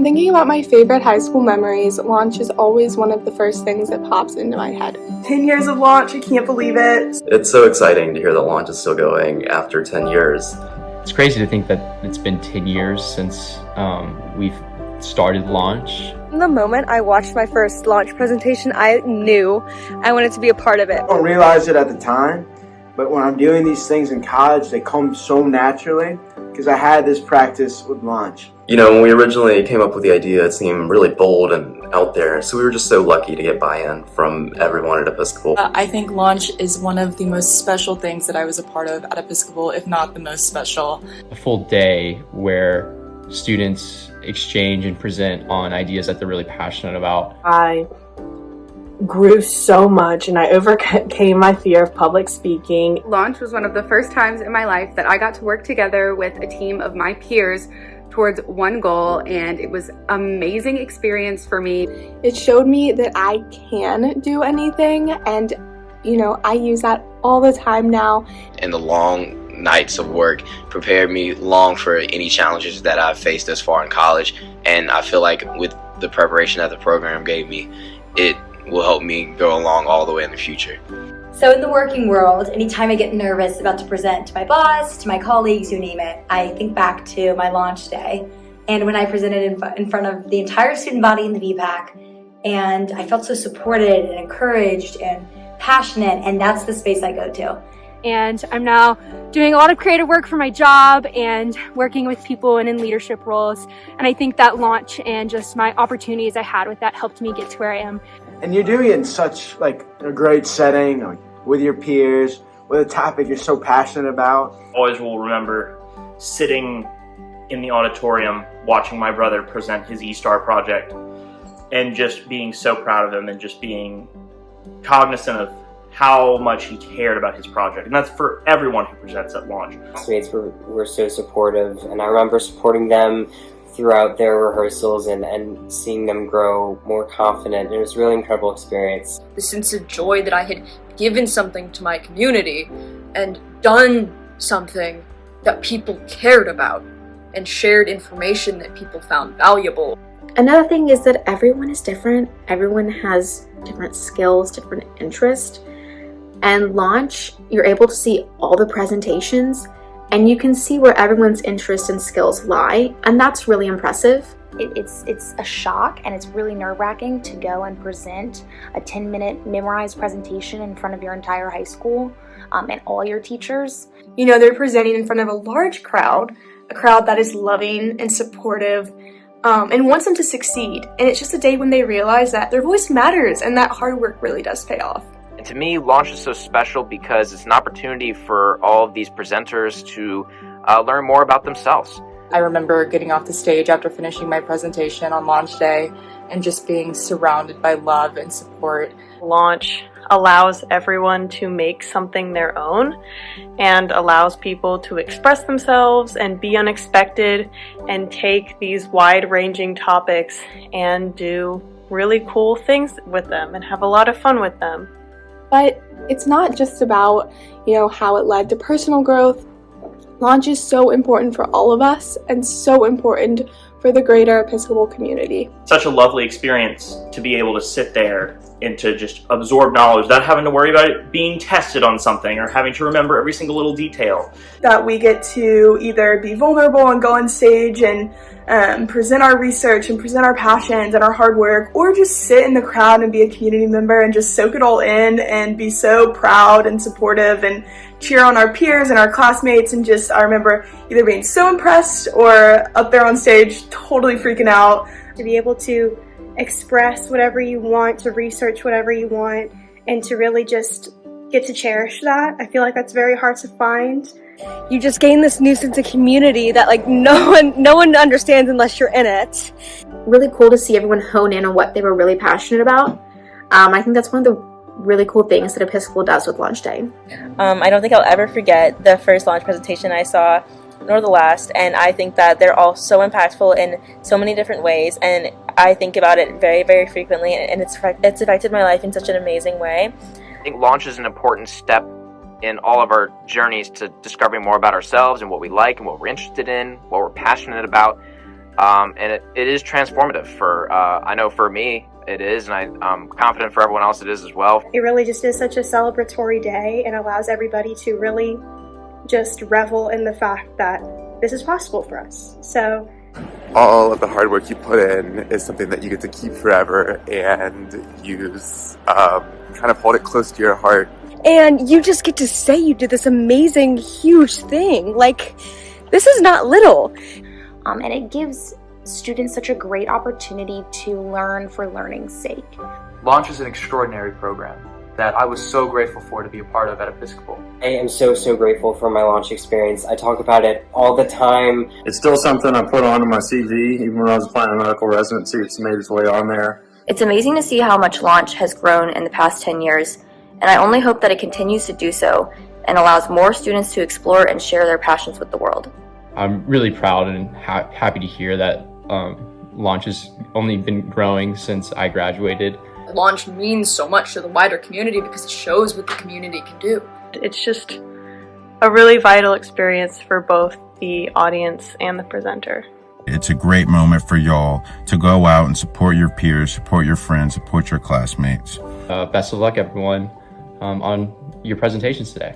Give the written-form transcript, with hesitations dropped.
thinking about my favorite high school memories, launch is always one of the first things that pops into my head. 10 years of launch, I can't believe it. It's so exciting to hear that launch is still going after 10 years. It's crazy to think that it's been 10 years since we've started launch. From the moment I watched my first launch presentation, I knew I wanted to be a part of it. I don't realize it at the time, but when I'm doing these things in college, they come so naturally because I had this practice with launch. You know, when we originally came up with the idea, it seemed really bold and out there, so we were just so lucky to get buy-in from everyone at Episcopal. I think launch is one of the most special things that I was a part of at Episcopal, if not the most special. A full day where students exchange and present on ideas that they're really passionate about. I grew so much and I overcame my fear of public speaking. Launch was one of the first times in my life that I got to work together with a team of my peers towards one goal, and it was an amazing experience for me. It showed me that I can do anything, and I use that all the time now. And the long nights of work prepared me long for any challenges that I've faced thus far in college, and I feel like with the preparation that the program gave me, it will help me go along all the way in the future. So in the working world, anytime I get nervous about to present to my boss, to my colleagues, you name it, I think back to my launch day and when I presented in front of the entire student body in the VPAC, and I felt so supported and encouraged and passionate, and that's the space I go to. And I'm now doing a lot of creative work for my job and working with people and in leadership roles. And I think that launch and just my opportunities I had with that helped me get to where I am. And you're doing it in such a great setting, with your peers, with a topic you're so passionate about. Always will remember sitting in the auditorium watching my brother present his E-Star project and just being so proud of him and just being cognizant of how much he cared about his project. And that's for everyone who presents at launch. Classmates were so supportive, and I remember supporting them throughout their rehearsals and seeing them grow more confident. It was a really incredible experience. The sense of joy that I had given something to my community and done something that people cared about and shared information that people found valuable. Another thing is that everyone is different. Everyone has different skills, different interests. And launch, you're able to see all the presentations and you can see where everyone's interests and skills lie, and that's really impressive. It's a shock, and it's really nerve-wracking to go and present a 10-minute memorized presentation in front of your entire high school and all your teachers. They're presenting in front of a large crowd, a crowd that is loving and supportive and wants them to succeed. And it's just a day when they realize that their voice matters and that hard work really does pay off. And to me, launch is so special because it's an opportunity for all of these presenters to learn more about themselves. I remember getting off the stage after finishing my presentation on launch day and just being surrounded by love and support. Launch allows everyone to make something their own and allows people to express themselves and be unexpected and take these wide-ranging topics and do really cool things with them and have a lot of fun with them. But it's not just about, how it led to personal growth. Launch is so important for all of us and so important for the greater Episcopal community. Such a lovely experience to be able to sit there and to just absorb knowledge without having to worry about it being tested on something or having to remember every single little detail. That we get to either be vulnerable and go on stage and present our research and present our passions and our hard work, or just sit in the crowd and be a community member and just soak it all in and be so proud and supportive and cheer on our peers and our classmates. And just, I remember either being so impressed or up there on stage totally freaking out. To be able to express whatever you want, to research whatever you want, and to really just get to cherish that. I feel like that's very hard to find. You just gain this new sense of community that no one understands unless you're in it. Really cool to see everyone hone in on what they were really passionate about. I think that's one of the really cool things that Episcopal does with launch day. I don't think I'll ever forget the first launch presentation I saw, nor the last, and I think that they're all so impactful in so many different ways, and I think about it very, very frequently, and it's affected my life in such an amazing way. I think launch is an important step in all of our journeys to discovering more about ourselves and what we like and what we're interested in, what we're passionate about. and it is transformative for, I know for me it is, and I'm confident for everyone else it is as well. It really just is such a celebratory day and allows everybody to really just revel in the fact that this is possible for us. So all of the hard work you put in is something that you get to keep forever and use, kind of hold it close to your heart. And you just get to say you did this amazing, huge thing. Like, this is not little. And it gives students such a great opportunity to learn for learning's sake. Launch is an extraordinary program that I was so grateful for to be a part of at Episcopal. I am so grateful for my launch experience. I talk about it all the time. It's still something I put onto my CV. Even when I was applying to medical residency, it's made its way on there. It's amazing to see how much Launch has grown in the past 10 years, and I only hope that it continues to do so and allows more students to explore and share their passions with the world. I'm really proud and happy to hear that Launch has only been growing since I graduated. Launch means so much to the wider community because it shows what the community can do. It's just a really vital experience for both the audience and the presenter. It's a great moment for y'all to go out and support your peers, support your friends, support your classmates. Best of luck, everyone, on your presentations today.